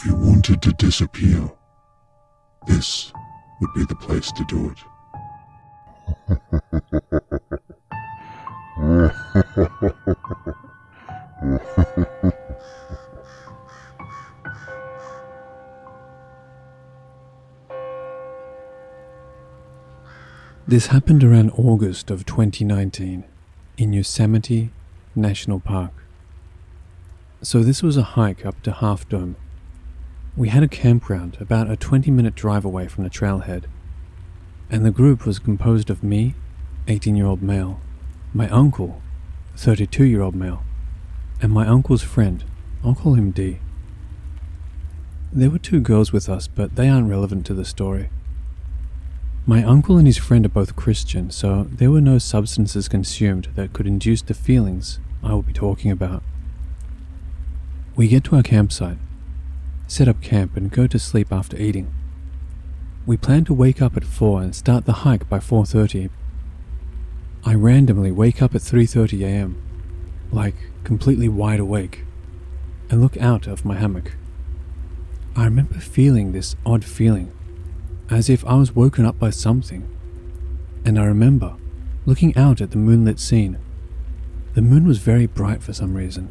If you wanted to disappear, this would be the place to do it. This happened around August of 2019 in Yosemite National Park. So this was a hike up to Half Dome. We had a campground about a 20-minute drive away from the trailhead, and the group was composed of me, 18-year-old male, my uncle, 32-year-old male, and my uncle's friend, I'll call him D. There were 2 girls with us, but they aren't relevant to the story. My uncle and his friend are both Christian, so there were no substances consumed that could induce the feelings I will be talking about. We get to our campsite, set up camp and go to sleep after eating. We plan to wake up at 4 and start the hike by 4:30. I randomly wake up at 3:30 a.m, like completely wide awake, and look out of my hammock. I remember feeling this odd feeling, as if I was woken up by something, and I remember looking out at the moonlit scene. The moon was very bright for some reason,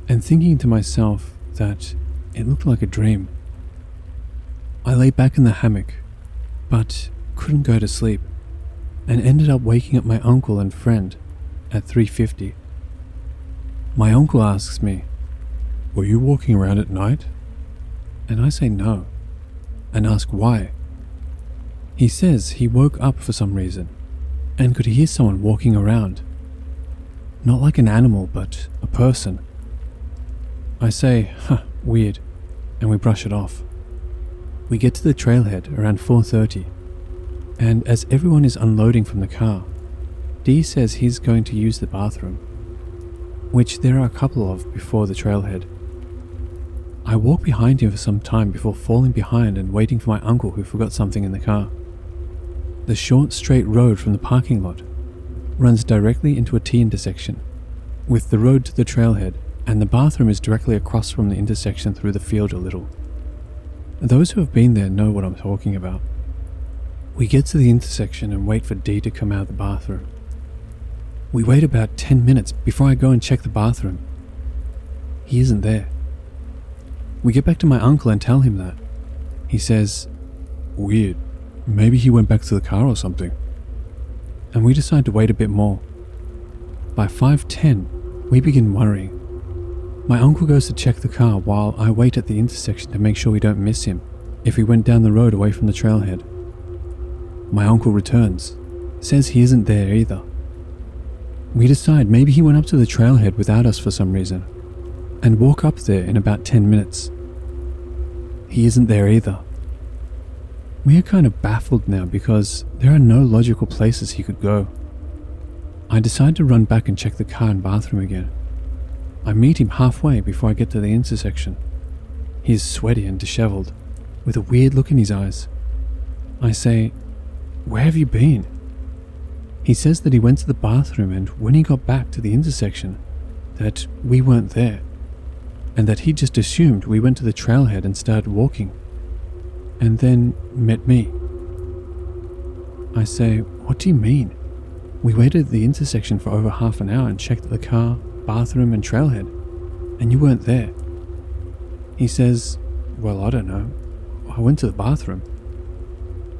and thinking to myself that it looked like a dream. I lay back in the hammock, but couldn't go to sleep, and ended up waking up my uncle and friend at 3:50. My uncle asks me, "Were you walking around at night?" And I say no, and ask why. He says he woke up for some reason, and could hear someone walking around. Not like an animal, but a person. I say, weird, and we brush it off. We get to the trailhead around 4:30, and as everyone is unloading from the car, D says he's going to use the bathroom, which there are a couple of before the trailhead. I walk behind him for some time before falling behind and waiting for my uncle who forgot something in the car. The short straight road from the parking lot runs directly into a T intersection, with the road to the trailhead, and the bathroom is directly across from the intersection through the field a little. Those who have been there know what I'm talking about. We get to the intersection and wait for D to come out of the bathroom. We wait about 10 minutes before I go and check the bathroom. He isn't there. We get back to my uncle and tell him that. He says, "Weird, maybe he went back to the car or something." And we decide to wait a bit more. By 5:10, we begin worrying. My uncle goes to check the car while I wait at the intersection to make sure we don't miss him if he went down the road away from the trailhead. My uncle returns, says he isn't there either. We decide maybe he went up to the trailhead without us for some reason, and walk up there in about 10 minutes. He isn't there either. We are kind of baffled now because there are no logical places he could go. I decide to run back and check the car and bathroom again. I meet him halfway before I get to the intersection. He is sweaty and disheveled, with a weird look in his eyes. I say, "Where have you been?" He says that he went to the bathroom, and when he got back to the intersection, that we weren't there, and that he just assumed we went to the trailhead and started walking, and then met me. I say, "What do you mean? We waited at the intersection for over half an hour and checked the car, bathroom and trailhead, and you weren't there." He says, "Well, I don't know. I went to the bathroom."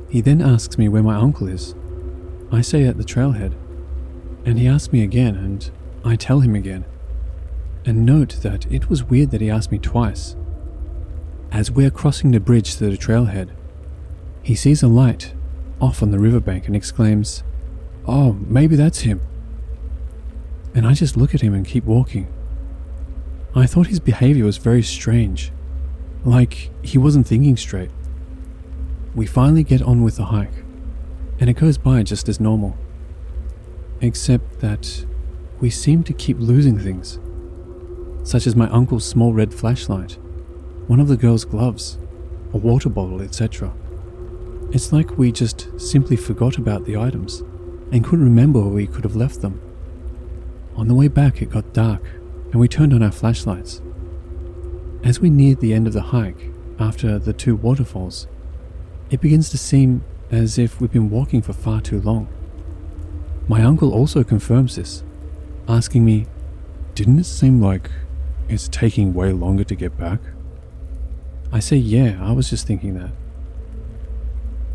He then asks me where my uncle is. I say at the trailhead, and he asks me again, and I tell him again. And note that it was weird that he asked me twice. As we are crossing the bridge to the trailhead, he sees a light off on the riverbank and exclaims, "Oh, maybe that's him." And I just look at him and keep walking. I thought his behavior was very strange, like he wasn't thinking straight. We finally get on with the hike, and it goes by just as normal, except that we seem to keep losing things, such as my uncle's small red flashlight, one of the girl's gloves, a water bottle, etc. It's like we just simply forgot about the items and couldn't remember where we could have left them. On the way back it got dark and we turned on our flashlights. As we neared the end of the hike, after the 2 waterfalls, it begins to seem as if we've been walking for far too long. My uncle also confirms this, asking me, "Didn't it seem like it's taking way longer to get back?" I say, "Yeah, I was just thinking that."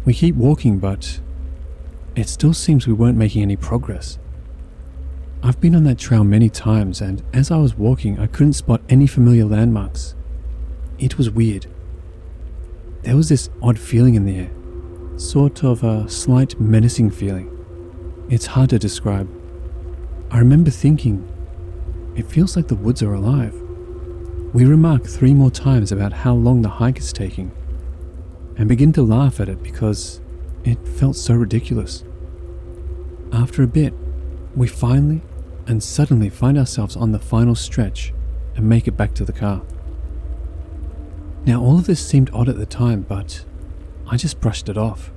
We keep walking, but it still seems we weren't making any progress. I've been on that trail many times, and as I was walking, I couldn't spot any familiar landmarks. It was weird. There was this odd feeling in the air, sort of a slight menacing feeling. It's hard to describe. I remember thinking, it feels like the woods are alive. We remark 3 more times about how long the hike is taking, and begin to laugh at it because it felt so ridiculous. After a bit, we finally and suddenly find ourselves on the final stretch and make it back to the car. Now, all of this seemed odd at the time, but I just brushed it off.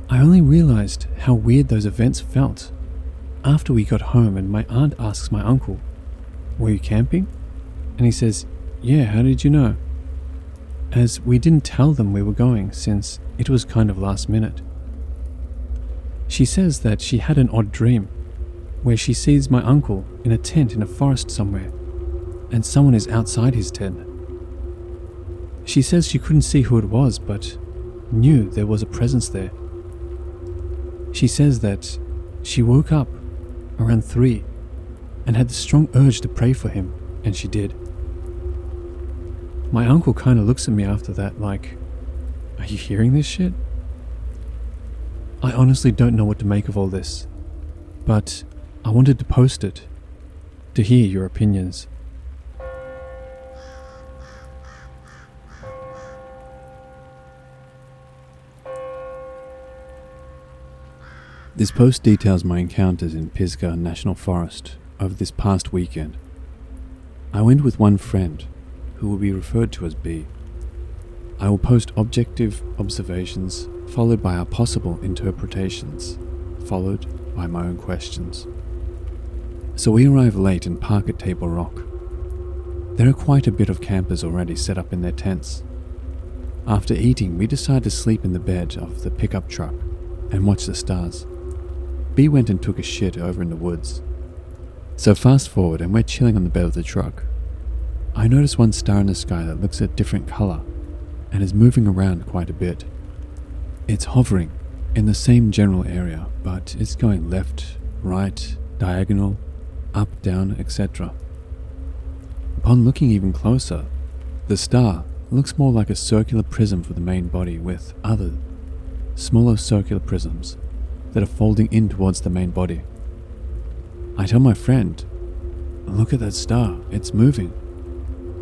I only realized how weird those events felt after we got home and my aunt asks my uncle, "Were you camping?" And he says, "Yeah, how did you know?" As we didn't tell them we were going since it was kind of last minute. She says that she had an odd dream where she sees my uncle in a tent in a forest somewhere and someone is outside his tent. She says she couldn't see who it was, but knew there was a presence there. She says that she woke up around 3 and had the strong urge to pray for him, and she did. My uncle kind of looks at me after that like, "Are you hearing this shit?" I honestly don't know what to make of all this, but I wanted to post it to hear your opinions. This post details my encounters in Pisgah National Forest over this past weekend. I went with one friend, who will be referred to as B. I will post objective observations, followed by our possible interpretations, followed by my own questions. So we arrive late and park at Table Rock. There are quite a bit of campers already set up in their tents. After eating, we decide to sleep in the bed of the pickup truck and watch the stars. B went and took a shit over in the woods. So fast forward and we're chilling on the bed of the truck. I notice one star in the sky that looks a different color and is moving around quite a bit. It's hovering in the same general area, but it's going left, right, diagonal, up, down, etc. Upon looking even closer, the star looks more like a circular prism for the main body with other, smaller circular prisms that are folding in towards the main body. I tell my friend, "Look at that star, it's moving."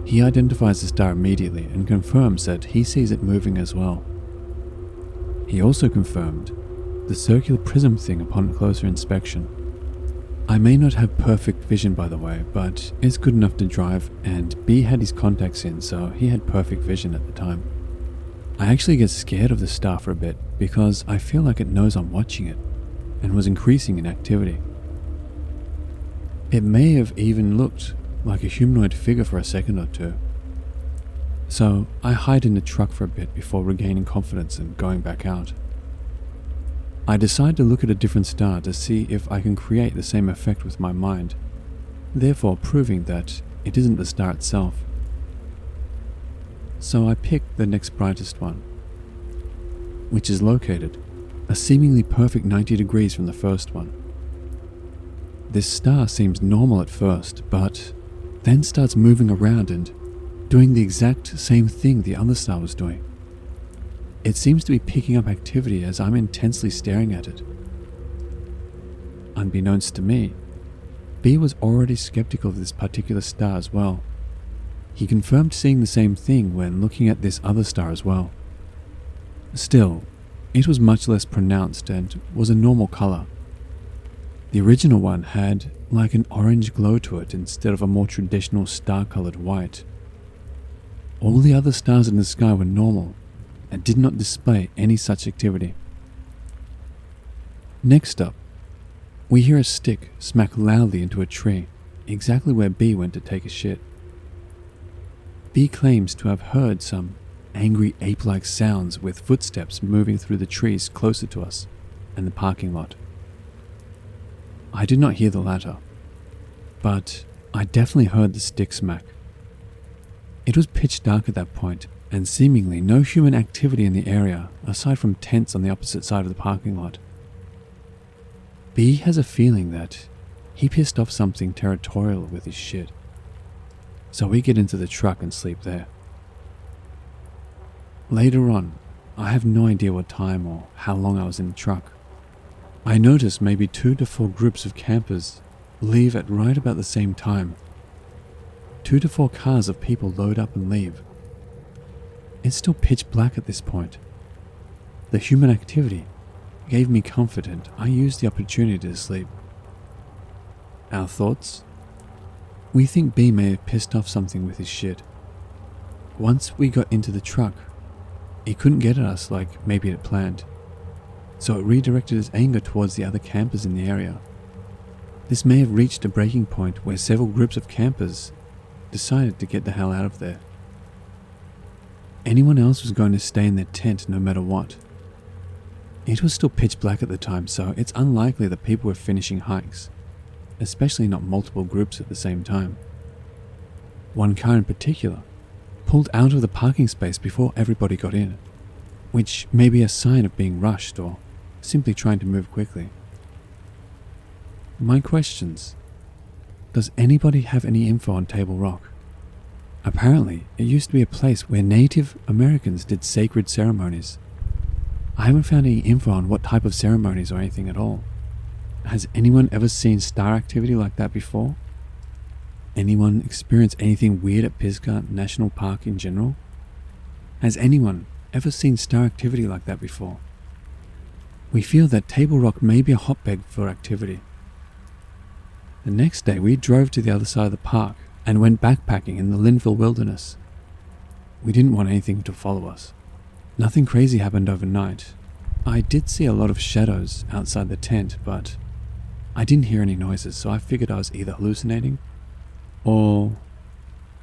He identifies the star immediately and confirms that he sees it moving as well. He also confirmed the circular prism thing upon closer inspection. I may not have perfect vision, by the way, but it's good enough to drive, and B had his contacts in, so he had perfect vision at the time. I actually get scared of the star for a bit because I feel like it knows I'm watching it and was increasing in activity. It may have even looked like a humanoid figure for a second or two. So I hide in the truck for a bit before regaining confidence and going back out. I decide to look at a different star to see if I can create the same effect with my mind, therefore proving that it isn't the star itself. So I pick the next brightest one, which is located a seemingly perfect 90 degrees from the first one. This star seems normal at first, but then starts moving around and doing the exact same thing the other star was doing. It seems to be picking up activity as I'm intensely staring at it. Unbeknownst to me, B was already skeptical of this particular star as well. He confirmed seeing the same thing when looking at this other star as well. Still, it was much less pronounced and was a normal color. The original one had like an orange glow to it instead of a more traditional star-colored white. All the other stars in the sky were normal and did not display any such activity. Next up, we hear a stick smack loudly into a tree, exactly where B went to take a shit. B claims to have heard some angry ape-like sounds with footsteps moving through the trees closer to us and the parking lot. I did not hear the latter, but I definitely heard the stick smack. It was pitch dark at that point, and seemingly no human activity in the area aside from tents on the opposite side of the parking lot. B has a feeling that he pissed off something territorial with his shit, so we get into the truck and sleep there. Later on, I have no idea what time or how long I was in the truck. I noticed maybe 2 to 4 groups of campers leave at right about the same time. 2 to 4 cars of people load up and leave. It's still pitch black at this point. The human activity gave me comfort and I used the opportunity to sleep. Our thoughts? We think B may have pissed off something with his shit. Once we got into the truck, he couldn't get at us like maybe it had planned, so it redirected his anger towards the other campers in the area. This may have reached a breaking point where several groups of campers decided to get the hell out of there. Anyone else was going to stay in their tent no matter what. It was still pitch black at the time, so it's unlikely that people were finishing hikes, especially not multiple groups at the same time. One car in particular pulled out of the parking space before everybody got in, which may be a sign of being rushed or simply trying to move quickly. My questions: does anybody have any info on Table Rock? Apparently, it used to be a place where Native Americans did sacred ceremonies. I haven't found any info on what type of ceremonies or anything at all. Has anyone ever seen star activity like that before? Anyone experienced anything weird at Pisgah National Park in general? Has anyone ever seen star activity like that before? We feel that Table Rock may be a hotbed for activity. The next day we drove to the other side of the park and went backpacking in the Linville wilderness. We didn't want anything to follow us. Nothing crazy happened overnight. I did see a lot of shadows outside the tent, but I didn't hear any noises, so I figured I was either hallucinating or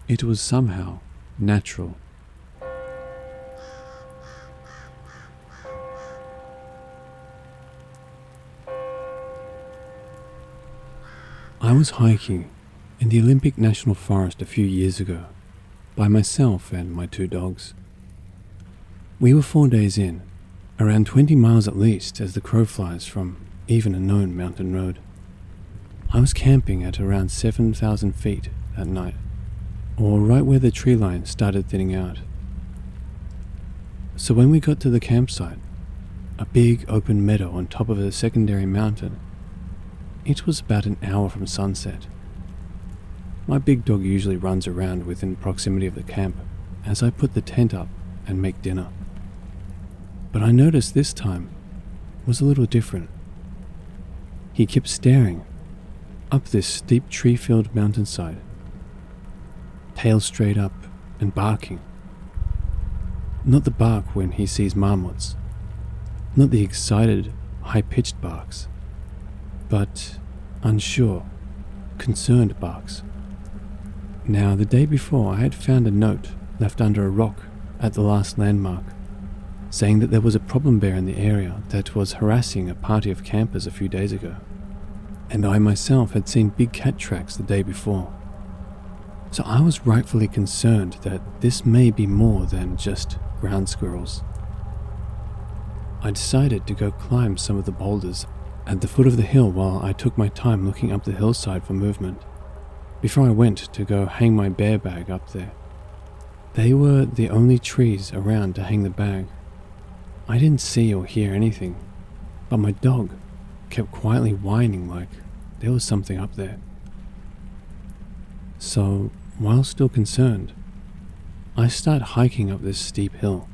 it was somehow natural. I was hiking in the Olympic National Forest a few years ago by myself and my 2 dogs. We were 4 days in, around 20 miles at least as the crow flies from even a known mountain road. I was camping at around 7,000 feet that night, or right where the tree line started thinning out. So when we got to the campsite, a big open meadow on top of a secondary mountain, it was about an hour from sunset. My big dog usually runs around within proximity of the camp as I put the tent up and make dinner. But I noticed this time was a little different. He kept staring up this steep tree-filled mountainside, tail straight up and barking. Not the bark when he sees marmots, not the excited, high-pitched barks, but unsure, concerned barks. Now, the day before, I had found a note left under a rock at the last landmark, saying that there was a problem bear in the area that was harassing a party of campers a few days ago, and I myself had seen big cat tracks the day before. So I was rightfully concerned that this may be more than just ground squirrels. I decided to go climb some of the boulders at the foot of the hill while I took my time looking up the hillside for movement, before I went to go hang my bear bag up there. They were the only trees around to hang the bag. I didn't see or hear anything, but my dog kept quietly whining like there was something up there. So, while still concerned, I started hiking up this steep hill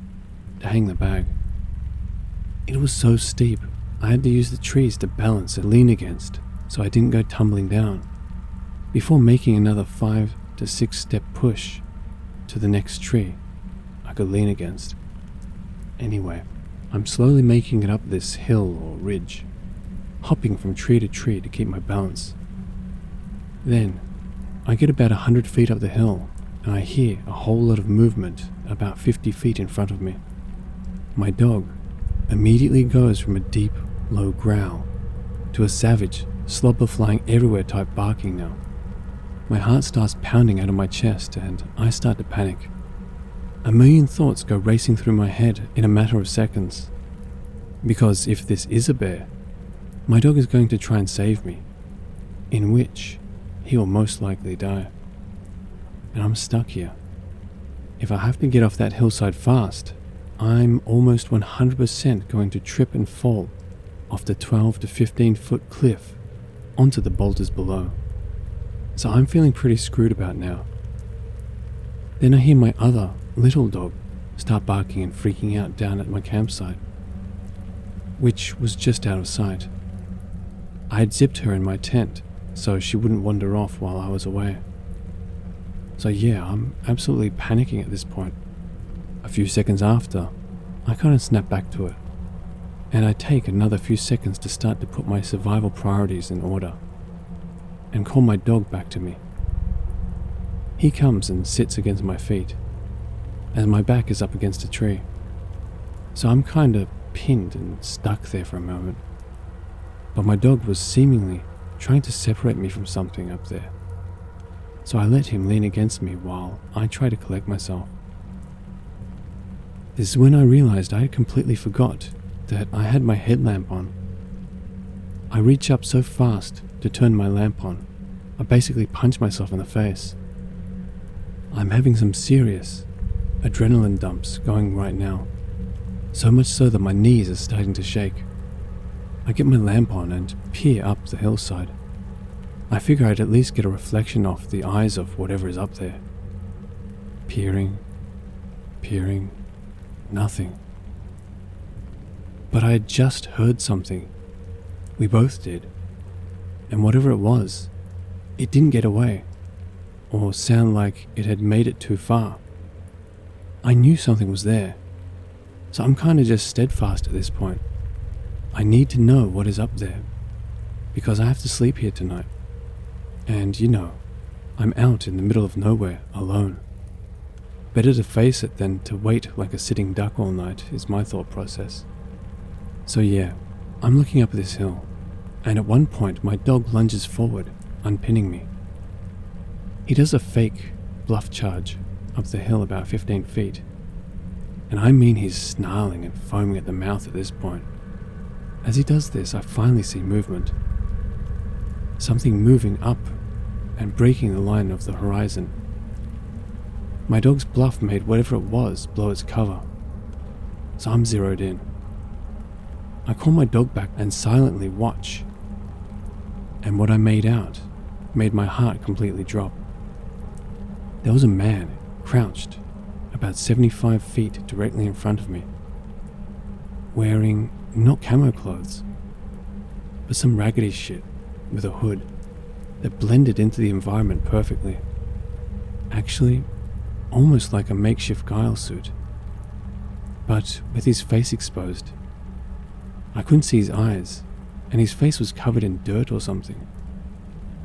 to hang the bag. It was so steep, I had to use the trees to balance and lean against so I didn't go tumbling down, before making another 5 to 6 step push to the next tree I could lean against. Anyway, I'm slowly making it up this hill or ridge, hopping from tree to keep my balance. Then, I get about 100 feet up the hill and I hear a whole lot of movement about 50 feet in front of me. My dog immediately goes from a deep, low growl to a savage, slobber flying everywhere type barking now. My heart starts pounding out of my chest and I start to panic. A million thoughts go racing through my head in a matter of seconds. Because if this is a bear, my dog is going to try and save me, in which he will most likely die. And I'm stuck here. If I have to get off that hillside fast, I'm almost 100% going to trip and fall off the 12 to 15 foot cliff onto the boulders below. So I'm feeling pretty screwed about now. Then I hear my other little dog start barking and freaking out down at my campsite, which was just out of sight. I had zipped her in my tent so she wouldn't wander off while I was away. So yeah, I'm absolutely panicking at this point. A few seconds after, I kind of snap back to it, and I take another few seconds to start to put my survival priorities in order, and call my dog back to me. He comes and sits against my feet, as my back is up against a tree, so I'm kind of pinned and stuck there for a moment. But my dog was seemingly trying to separate me from something up there, so I let him lean against me while I try to collect myself. This is when I realized I had completely forgot that I had my headlamp on. I reach up so fast to turn my lamp on, I basically punch myself in the face. I'm having some serious adrenaline dumps going right now, so much so that my knees are starting to shake. I get my lamp on and peer up the hillside. I figure I'd at least get a reflection off the eyes of whatever is up there. Peering, nothing. But I had just heard something. We both did. And whatever it was, it didn't get away, or sound like it had made it too far. I knew something was there, so I'm kind of just steadfast at this point. I need to know what is up there, because I have to sleep here tonight. And you know, I'm out in the middle of nowhere, alone. Better to face it than to wait like a sitting duck all night is my thought process. So yeah, I'm looking up this hill, and at one point my dog lunges forward, unpinning me. He does a fake bluff charge up the hill about 15 feet, and I mean he's snarling and foaming at the mouth at this point. As he does this, I finally see movement. Something moving up and breaking the line of the horizon. My dog's bluff made whatever it was blow its cover, so I'm zeroed in. I call my dog back and silently watch, and what I made out made my heart completely drop. There was a man crouched about 75 feet directly in front of me, wearing not camo clothes, but some raggedy shit with a hood that blended into the environment perfectly. Actually, almost like a makeshift guile suit, but with his face exposed. I couldn't see his eyes, and his face was covered in dirt or something,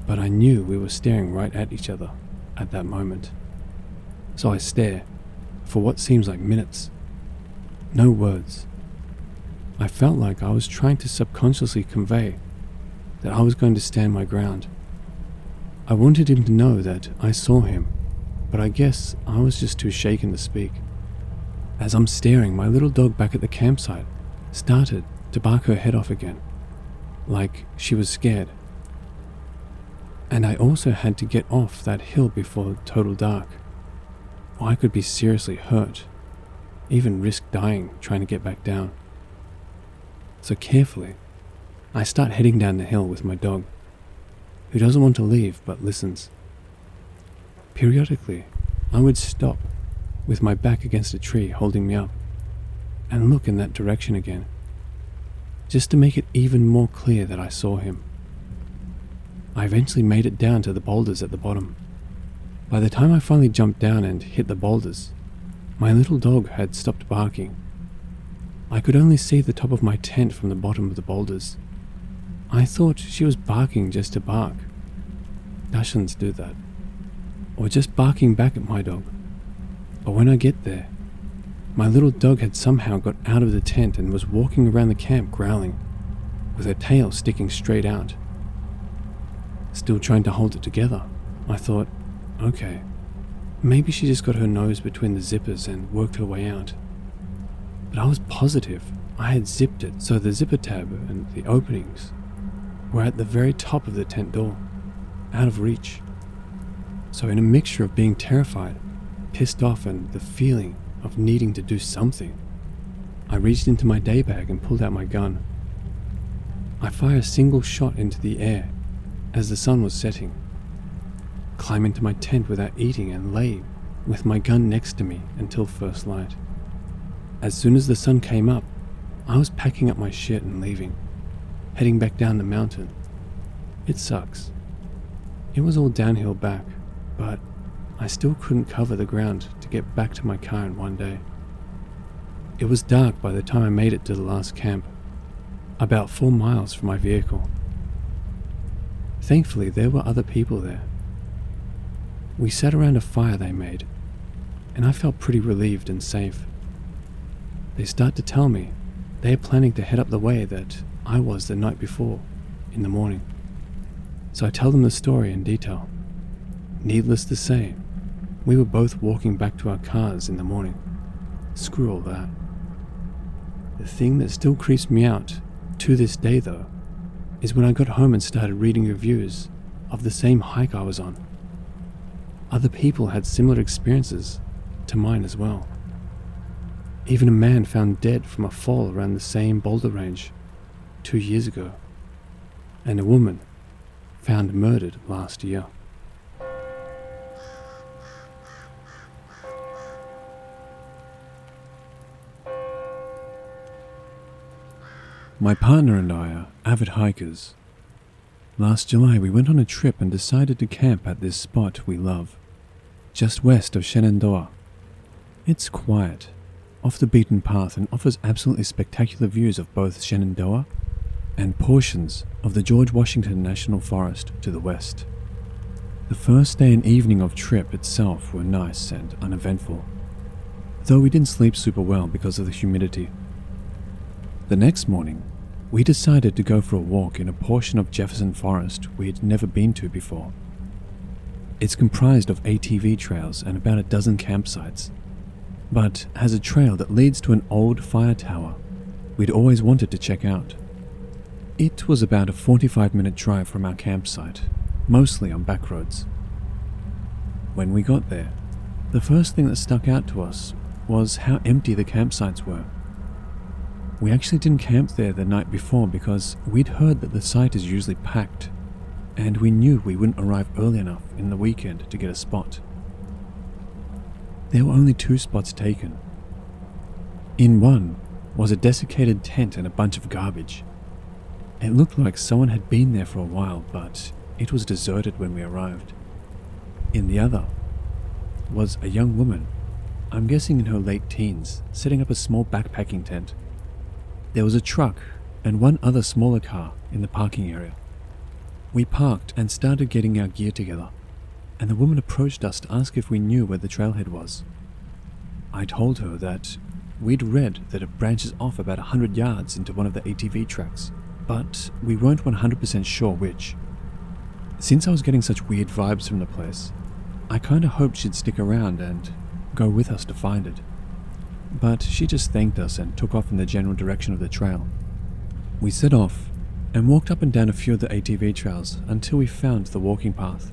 but I knew we were staring right at each other at that moment. So I stare for what seems like minutes. No words. I felt like I was trying to subconsciously convey that I was going to stand my ground. I wanted him to know that I saw him, but I guess I was just too shaken to speak. As I'm staring, my little dog back at the campsite started to bark her head off again, like she was scared. And I also had to get off that hill before total dark, or I could be seriously hurt, even risk dying trying to get back down. So carefully, I start heading down the hill with my dog, who doesn't want to leave but listens. Periodically, I would stop with my back against a tree holding me up and look in that direction again, just to make it even more clear that I saw him. I eventually made it down to the boulders at the bottom. By the time I finally jumped down and hit the boulders, my little dog had stopped barking. I could only see the top of my tent from the bottom of the boulders. I thought she was barking just to bark. Dachshunds do that. or just barking back at my dog. But when I get there, my little dog had somehow got out of the tent and was walking around the camp growling, with her tail sticking straight out. Still trying to hold it together, I thought, okay, maybe she just got her nose between the zippers and worked her way out. But I was positive I had zipped it so the zipper tab and the openings were at the very top of the tent door, out of reach. So in a mixture of being terrified, pissed off, and the feeling of needing to do something, I reached into my day bag and pulled out my gun. I fired a single shot into the air as the sun was setting, climb into my tent without eating, and lay with my gun next to me until first light. As soon as the sun came up, I was packing up my shit and leaving, heading back down the mountain. It sucks. It was all downhill back, but I still couldn't cover the ground to get back to my car in one day. It was dark by the time I made it to the last camp, about 4 miles from my vehicle. Thankfully, there were other people there. We sat around a fire they made, and I felt pretty relieved and safe. They start to tell me they are planning to head up the way that I was the night before, in the morning. So I tell them the story in detail. Needless to say, we were both walking back to our cars in the morning. Screw all that. The thing that still creeps me out to this day, though, is when I got home and started reading reviews of the same hike I was on. Other people had similar experiences to mine as well. Even a man found dead from a fall around the same boulder range 2 years ago, and a woman found murdered last year. My partner and I are avid hikers. Last July we went on a trip and decided to camp at this spot we love, just west of Shenandoah. It's quiet, off the beaten path, and offers absolutely spectacular views of both Shenandoah and portions of the George Washington National Forest to the west. The first day and evening of trip itself were nice and uneventful, though we didn't sleep super well because of the humidity. The next morning, we decided to go for a walk in a portion of Jefferson Forest we had never been to before. It's comprised of ATV trails and about a dozen campsites, but has a trail that leads to an old fire tower we'd always wanted to check out. It was about a 45-minute drive from our campsite, mostly on back roads. When we got there, the first thing that stuck out to us was how empty the campsites were. We actually didn't camp there the night before because we'd heard that the site is usually packed, and we knew we wouldn't arrive early enough in the weekend to get a spot. There were only 2 spots taken. In one was a desiccated tent and a bunch of garbage. It looked like someone had been there for a while, but it was deserted when we arrived. In the other was a young woman, I'm guessing in her late teens, setting up a small backpacking tent. There was a truck and one other smaller car in the parking area. We parked and started getting our gear together, and the woman approached us to ask if we knew where the trailhead was. I told her that we'd read that it branches off about 100 yards into one of the ATV tracks, but we weren't 100% sure which. Since I was getting such weird vibes from the place, I kinda hoped she'd stick around and go with us to find it. But she just thanked us and took off in the general direction of the trail. We set off and walked up and down a few of the ATV trails until we found the walking path.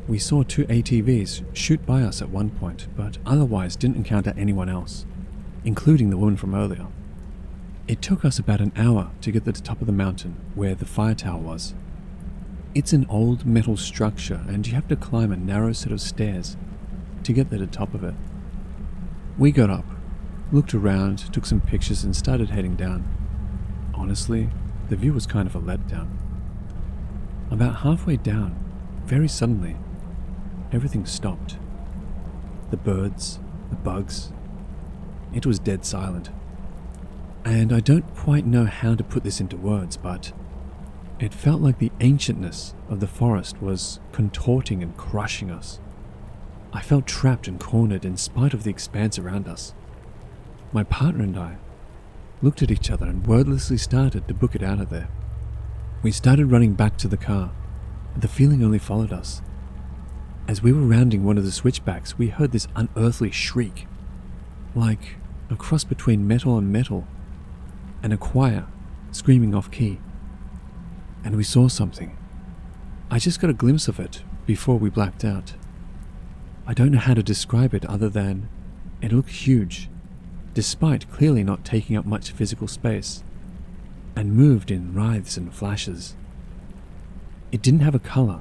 We saw 2 ATVs shoot by us at one point, but otherwise didn't encounter anyone else, including the woman from earlier. It took us about an hour to get to the top of the mountain where the fire tower was. It's an old metal structure and you have to climb a narrow set of stairs to get to the top of it. We got up, looked around, took some pictures and started heading down. Honestly, the view was kind of a letdown. About halfway down, very suddenly, everything stopped. The birds, the bugs, it was dead silent. And I don't quite know how to put this into words, but it felt like the ancientness of the forest was contorting and crushing us I felt trapped and cornered in spite of the expanse around us. My partner and I looked at each other and wordlessly started to book it out of there. We started running back to the car, and the feeling only followed us. As we were rounding one of the switchbacks, we heard this unearthly shriek, like a cross between metal and metal, and a choir screaming off key. And we saw something. I just got a glimpse of it before we blacked out. I don't know how to describe it other than it looked huge, despite clearly not taking up much physical space, and moved in writhes and flashes. It didn't have a color.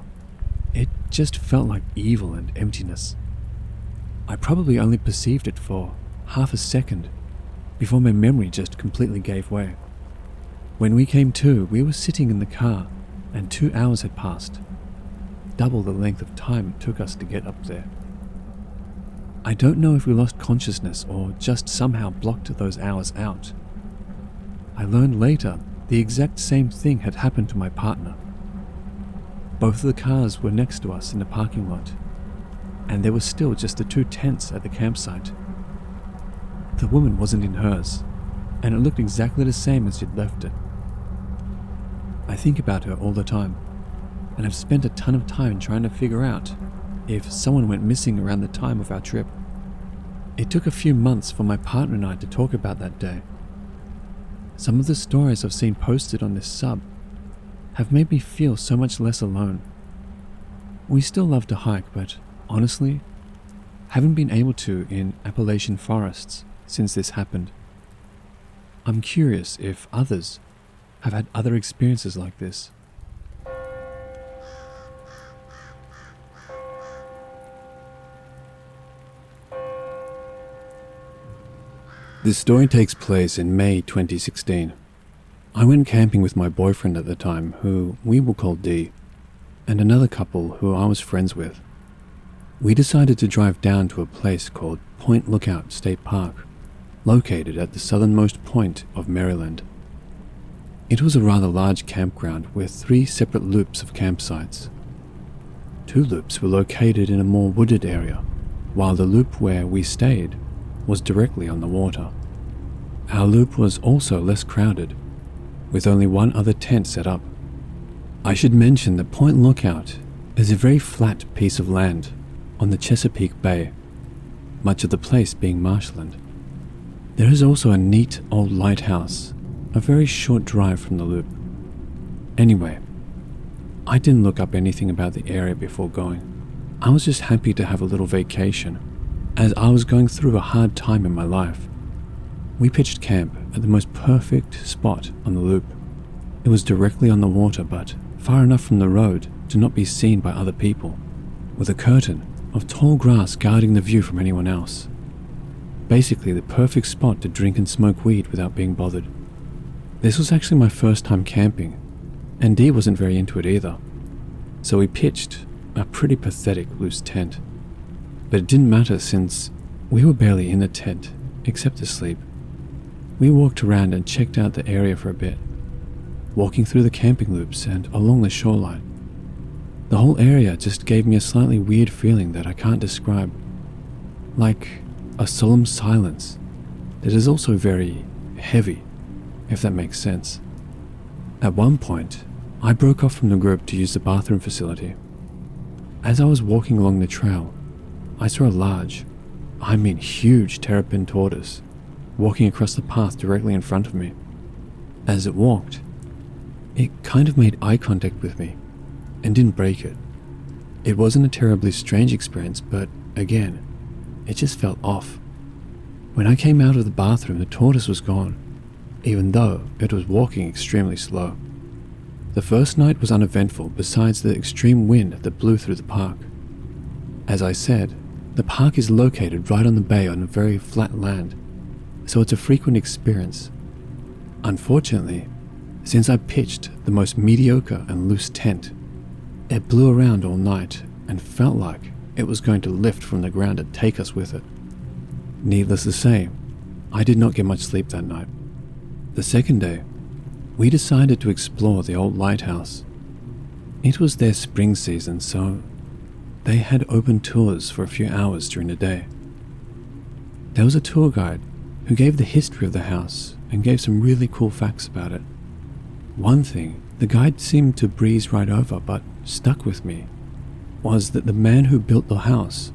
It just felt like evil and emptiness. I probably only perceived it for half a second before my memory just completely gave way. When we came to, we were sitting in the car and 2 hours had passed, double the length of time it took us to get up there. I don't know if we lost consciousness or just somehow blocked those hours out. I learned later the exact same thing had happened to my partner. Both of the cars were next to us in the parking lot, and there were still just the 2 tents at the campsite. The woman wasn't in hers, and it looked exactly the same as she'd left it. I think about her all the time, and I've spent a ton of time trying to figure out if someone went missing around the time of our trip. It took a few months for my partner and I to talk about that day. Some of the stories I've seen posted on this sub have made me feel so much less alone. We still love to hike, but honestly, haven't been able to in Appalachian forests since this happened. I'm curious if others have had other experiences like this. This story takes place in May 2016. I went camping with my boyfriend at the time, who we will call D, and another couple who I was friends with. We decided to drive down to a place called Point Lookout State Park, located at the southernmost point of Maryland. It was a rather large campground with 3 separate loops of campsites. 2 loops were located in a more wooded area, while the loop where we stayed was directly on the water. Our loop was also less crowded, with only 1 other tent set up. I should mention that Point Lookout is a very flat piece of land on the Chesapeake Bay, much of the place being marshland. There is also a neat old lighthouse, a very short drive from the loop. Anyway, I didn't look up anything about the area before going. I was just happy to have a little vacation, as I was going through a hard time in my life. We pitched camp at the most perfect spot on the loop. It was directly on the water, but far enough from the road to not be seen by other people, with a curtain of tall grass guarding the view from anyone else. Basically the perfect spot to drink and smoke weed without being bothered. This was actually my first time camping, and Dee wasn't very into it either, so we pitched a pretty pathetic loose tent. But it didn't matter since we were barely in the tent, except to sleep. We walked around and checked out the area for a bit, walking through the camping loops and along the shoreline. The whole area just gave me a slightly weird feeling that I can't describe, like a solemn silence that is also very heavy, if that makes sense. At one point, I broke off from the group to use the bathroom facility. As I was walking along the trail, I saw a large, I mean huge terrapin tortoise walking across the path directly in front of me. As it walked, it kind of made eye contact with me and didn't break it. It wasn't a terribly strange experience, but again, it just felt off. When I came out of the bathroom, the tortoise was gone, even though it was walking extremely slow. The first night was uneventful besides the extreme wind that blew through the park. As I said, the park is located right on the bay on a very flat land, so it's a frequent experience. Unfortunately, since I pitched the most mediocre and loose tent, it blew around all night and felt like it was going to lift from the ground and take us with it. Needless to say, I did not get much sleep that night. The second day, we decided to explore the old lighthouse. It was their spring season, so they had open tours for a few hours during the day. There was a tour guide who gave the history of the house and gave some really cool facts about it. One thing the guide seemed to breeze right over but stuck with me was that the man who built the house,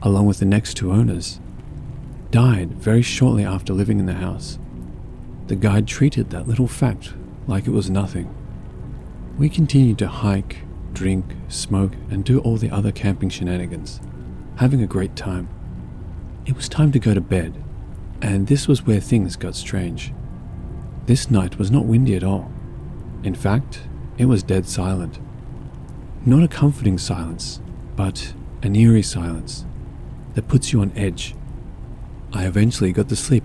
along with the next two owners, died very shortly after living in the house. The guide treated that little fact like it was nothing. We continued to hike, drink, smoke, and do all the other camping shenanigans, having a great time. It was time to go to bed, and this was where things got strange. This night was not windy at all. In fact, it was dead silent. Not a comforting silence, but an eerie silence that puts you on edge. I eventually got to sleep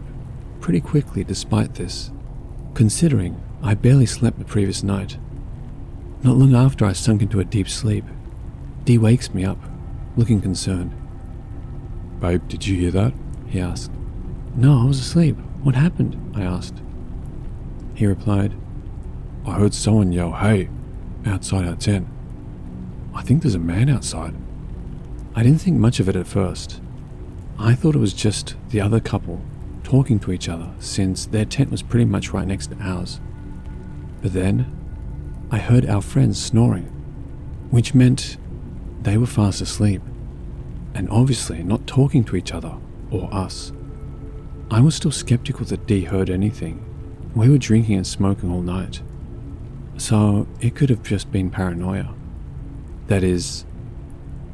pretty quickly despite this, considering I barely slept the previous night. Not long after I sunk into a deep sleep, Dee wakes me up, looking concerned. "Babe, did you hear that?" he asked. "No, I was asleep. What happened?" I asked. He replied, "I heard someone yell, 'Hey,' outside our tent. I think there's a man outside." I didn't think much of it at first. I thought it was just the other couple talking to each other since their tent was pretty much right next to ours. But then I heard our friends snoring, which meant they were fast asleep and obviously not talking to each other or us. I was still skeptical that Dee heard anything. We were drinking and smoking all night, so it could have just been paranoia. That is,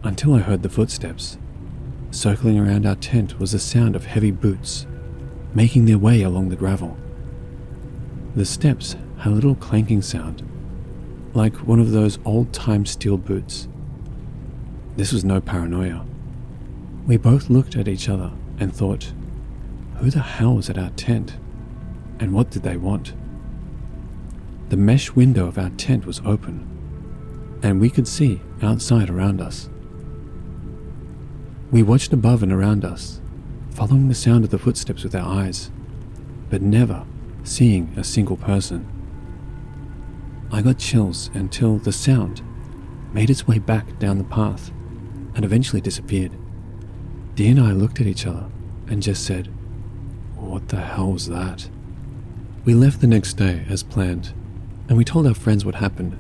until I heard the footsteps. Circling around our tent was the sound of heavy boots making their way along the gravel. The steps had a little clanking sound, like one of those old-time steel boots. This was no paranoia. We both looked at each other and thought, who the hell was at our tent? And what did they want? The mesh window of our tent was open, and we could see outside around us. We watched above and around us, following the sound of the footsteps with our eyes, but never seeing a single person. I got chills until the sound made its way back down the path and eventually disappeared. Dee and I looked at each other and just said, "What the hell was that?" We left the next day as planned, and we told our friends what happened.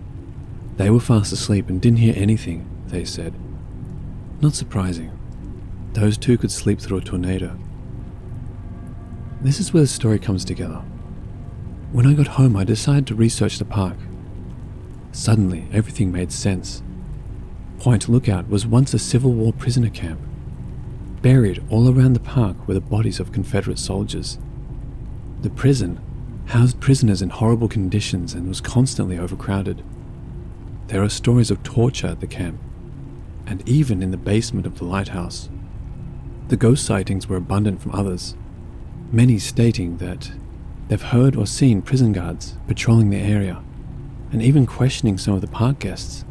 They were fast asleep and didn't hear anything, they said. Not surprising. Those two could sleep through a tornado. This is where the story comes together. When I got home, I decided to research the park. Suddenly, everything made sense. Point Lookout was once a Civil War prisoner camp. Buried all around the park were the bodies of Confederate soldiers. The prison housed prisoners in horrible conditions and was constantly overcrowded. There are stories of torture at the camp, and even in the basement of the lighthouse. The ghost sightings were abundant from others, many stating that they've heard or seen prison guards patrolling the area, and even questioning some of the park guests.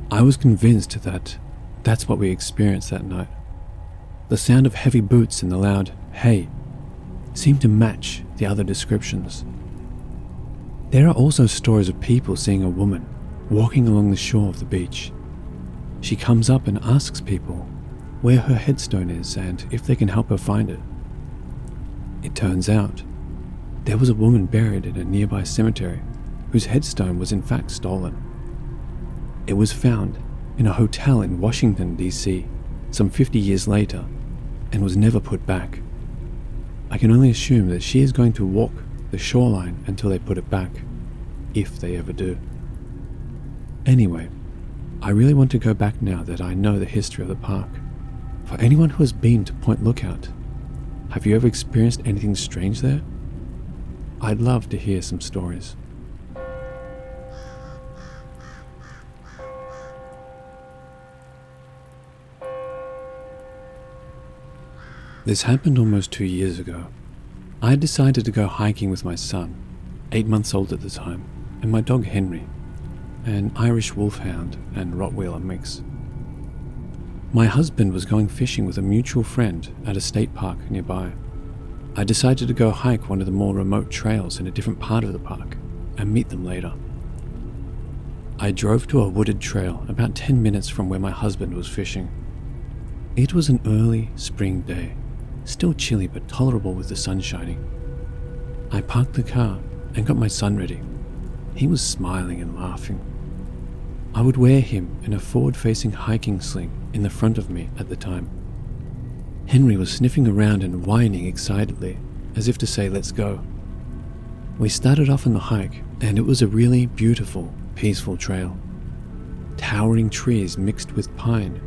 I was convinced that that's what we experienced that night. The sound of heavy boots and the loud "hey" seemed to match the other descriptions. There are also stories of people seeing a woman walking along the shore of the beach. She comes up and asks people where her headstone is and if they can help her find it. It turns out there was a woman buried in a nearby cemetery whose headstone was in fact stolen. It was found in a hotel in Washington, D.C. some 50 years later and was never put back. I can only assume that she is going to walk the shoreline until they put it back, if they ever do. Anyway, I really want to go back now that I know the history of the park. For anyone who has been to Point Lookout, have you ever experienced anything strange there? I'd love to hear some stories. This happened almost 2 years ago. I had decided to go hiking with my son, 8 months old at the time, and my dog Henry, an Irish wolfhound and Rottweiler mix. My husband was going fishing with a mutual friend at a state park nearby. I decided to go hike one of the more remote trails in a different part of the park and meet them later. I drove to a wooded trail about 10 minutes from where my husband was fishing. It was an early spring day, still chilly but tolerable with the sun shining. I parked the car and got my son ready. He was smiling and laughing. I would wear him in a forward-facing hiking sling in the front of me at the time. Henry was sniffing around and whining excitedly, as if to say, "Let's go." We started off on the hike, and it was a really beautiful, peaceful trail. Towering trees mixed with pine.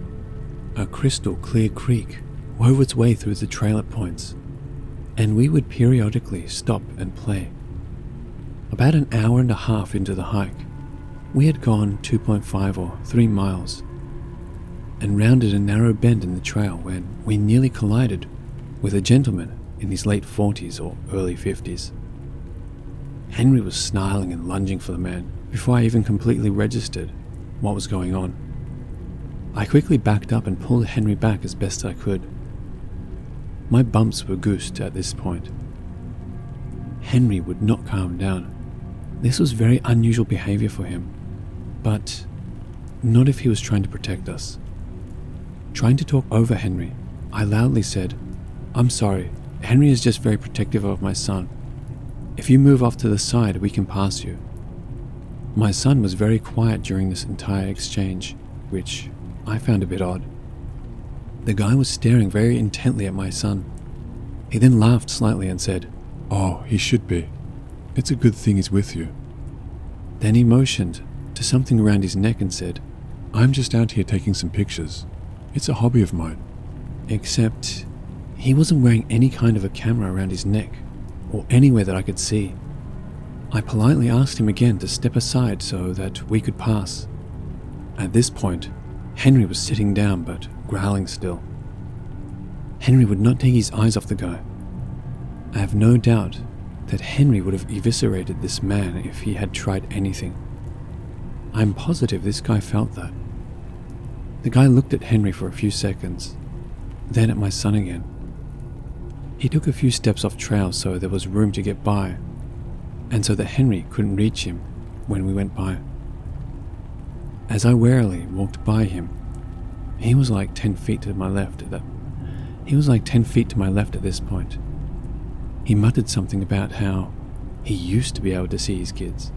A crystal clear creek wove its way through the trail at points, and we would periodically stop and play. About an hour and a half into the hike, we had gone 2.5 or 3 miles and rounded a narrow bend in the trail when we nearly collided with a gentleman in his late 40s or early 50s. Henry was snarling and lunging for the man before I even completely registered what was going on. I quickly backed up and pulled Henry back as best I could. My bumps were goosed at this point. Henry would not calm down. This was very unusual behavior for him, but not if he was trying to protect us. Trying to talk over Henry, I loudly said, "I'm sorry, Henry is just very protective of my son. If you move off to the side, we can pass you." My son was very quiet during this entire exchange, which I found a bit odd. The guy was staring very intently at my son. He then laughed slightly and said, Oh, he should be. It's a good thing he's with you. Then he motioned to something around his neck and said, I'm just out here taking some pictures. It's a hobby of mine. except he wasn't wearing any kind of a camera around his neck or anywhere that I could see. I politely asked him again to step aside so that we could pass. At this point, Henry was sitting down but growling still. Henry would not take his eyes off the guy. I have no doubt that Henry would have eviscerated this man if he had tried anything. I'm positive this guy felt that. The guy looked at Henry for a few seconds, then at my son again. He took a few steps off trail so there was room to get by, and so that Henry couldn't reach him when we went by. As I warily walked by him, he was like 10 feet to my left at this point. He muttered something about how he used to be able to see his kids.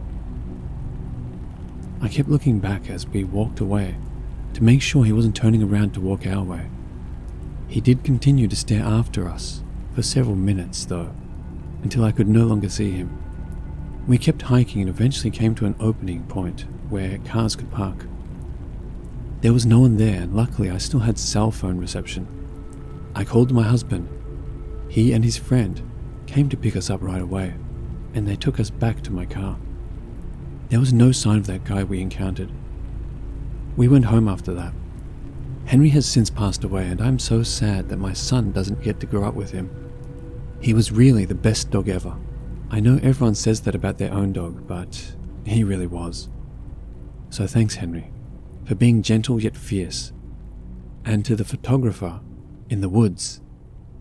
I kept looking back as we walked away to make sure he wasn't turning around to walk our way. He did continue to stare after us for several minutes though, until I could no longer see him. We kept hiking and eventually came to an opening point where cars could park. There was no one there, and luckily I still had cell phone reception. I called my husband. He and his friend came to pick us up right away, and they took us back to my car. There was no sign of that guy we encountered. We went home after that. Henry has since passed away, and I'm so sad that my son doesn't get to grow up with him. He was really the best dog ever. I know everyone says that about their own dog, but he really was. So thanks, Henry, for being gentle yet fierce. And to the photographer in the woods,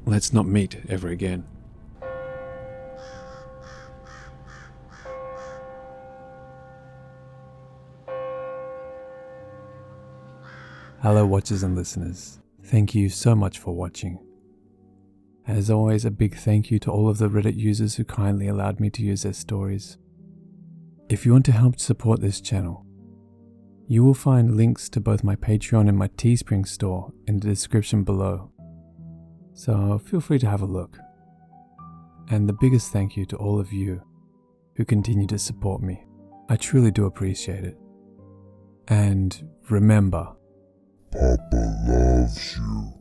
let's not meet ever again. Hello watchers and listeners, thank you so much for watching. As always, a big thank you to all of the Reddit users who kindly allowed me to use their stories. If you want to help support this channel, you will find links to both my Patreon and my Teespring store in the description below. So feel free to have a look. And the biggest thank you to all of you who continue to support me. I truly do appreciate it. And remember, Papa loves you.